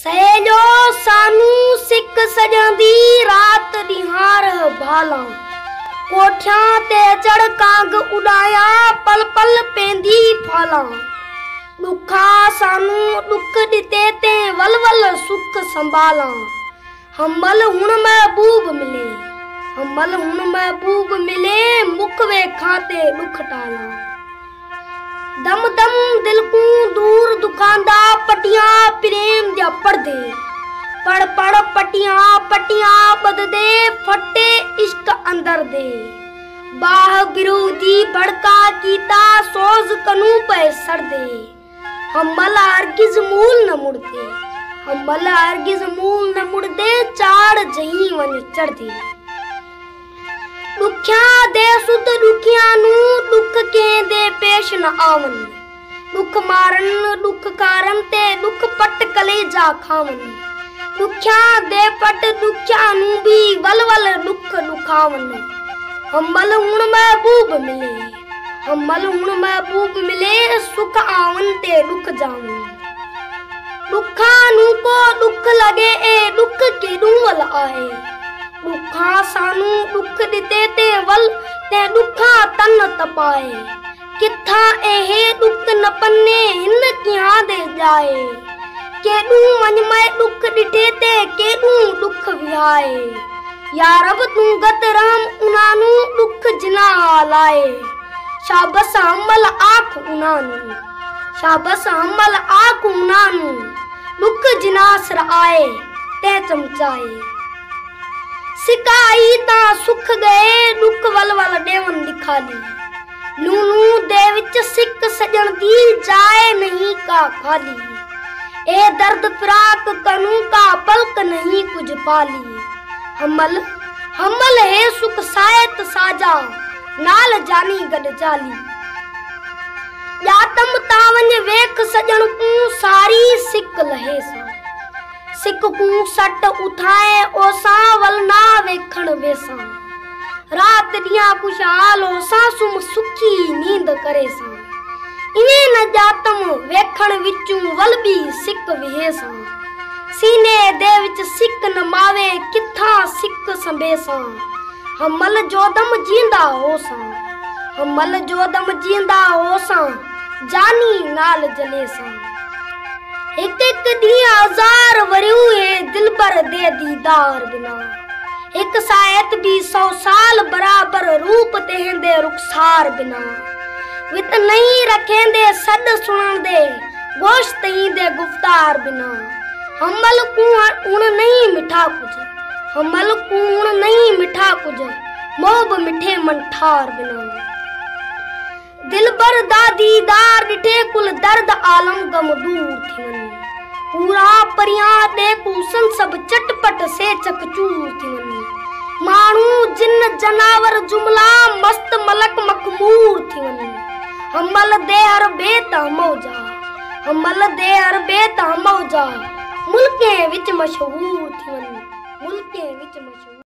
सहेलो सानू सिक सजंदी रात ॾींहार भाला कोठियां ते चढ़ कांग उड़ाया पल पल पेंदी फाला दुखा सानू दुख दिते ते वल वल सुख संभाला हमल हुण महबूब मिले हमल हुण महबूब मिले मुख वे खाते दुख टाला दम दम दिल को दूर दुकांदा पटियां प्रेम जा पर्दे पड़ पड़ पटियां पटियां बद दे फटे इश्क अंदर दे बाह विरोधी भड़का कीता सोज कनू पे सर दे हमल हरगिज मूल न मुड़दे हमल हरगिज मूल न मुड़दे चाड़ जही वन चढ़ दे दुखिया दे सुध दुखिया नू दुख के दे पेश न आवन दुख मारन दुख कारण ते दुख पट कलेजा खावन दुखिया दे पट दुखिया नू भी वल वल दुख दुखावन हमल हुण महबूब मिले हमल हुण महबूब मिले सुख आवन ते दुख जावन दुखा नू को दुख लगे ए दुख के वल आए दुखा सानू दुख दिते ते वल ते दुखा तन तपाए किथा एहे दुख न पन्ने हिन किया दे जाए केडू मन में दुख दिते ते केडू दुख विहाए या रब तू गत राम उनानू दुख जिना लाए शाबस हमल आख उनानू शाबस हमल आख उनानू दुख जिनासर आए ते चमचाए सिकाई ता सुख गए दुख वल वल देवन दिखाली नूनू दे विच सिक सजन दी जाए नहीं का खाली ए दर्द फिराक कनू का पलक नहीं कुछ पाली हमल हमल है सुख सायत साजा नाल जानी गड जाली या तम तावंज वेख सजन को सारी सिक लहे सा सिक को सट उठाए ओसा वलना वेखण वेसा रात दिया खुशहाल ओसा सुम सुखी नींद करे सा इने न जातम वेखण विचू वल भी सिक विहेसा सीने दे विच सिक न मावे किथा सिक संबेसा हमल जोदम जींदा होसा हमल जोदम जींदा होसा जानी नाल जलेसा एक एक दिया हजार वरियो है दिल पर दे दीदार बिना एक शायद भी 100 साल बराबर रूप तेंदे रुखसार बिना वित नहीं रखेंदे सद सुनन दे गोश्त ही दे गुफ्तार बिना हमल को उन नहीं मिठा कुछ हमल को उन नहीं मिठा कुछ मोब मिठे मन ठार बिना दिल बर दादीदार डिठे कुल दर्द आलम गम दूर थिवन पूरा परियां दे कुसन सब चटपट से चकचूर थिवन मानू जिन जनावर जुमला मस्त मलक मखमूर थिवन हमल दे हर बेत मौजा हमल दे हर बेत मौजा मुल्के विच मशहूर थिवन मुल्के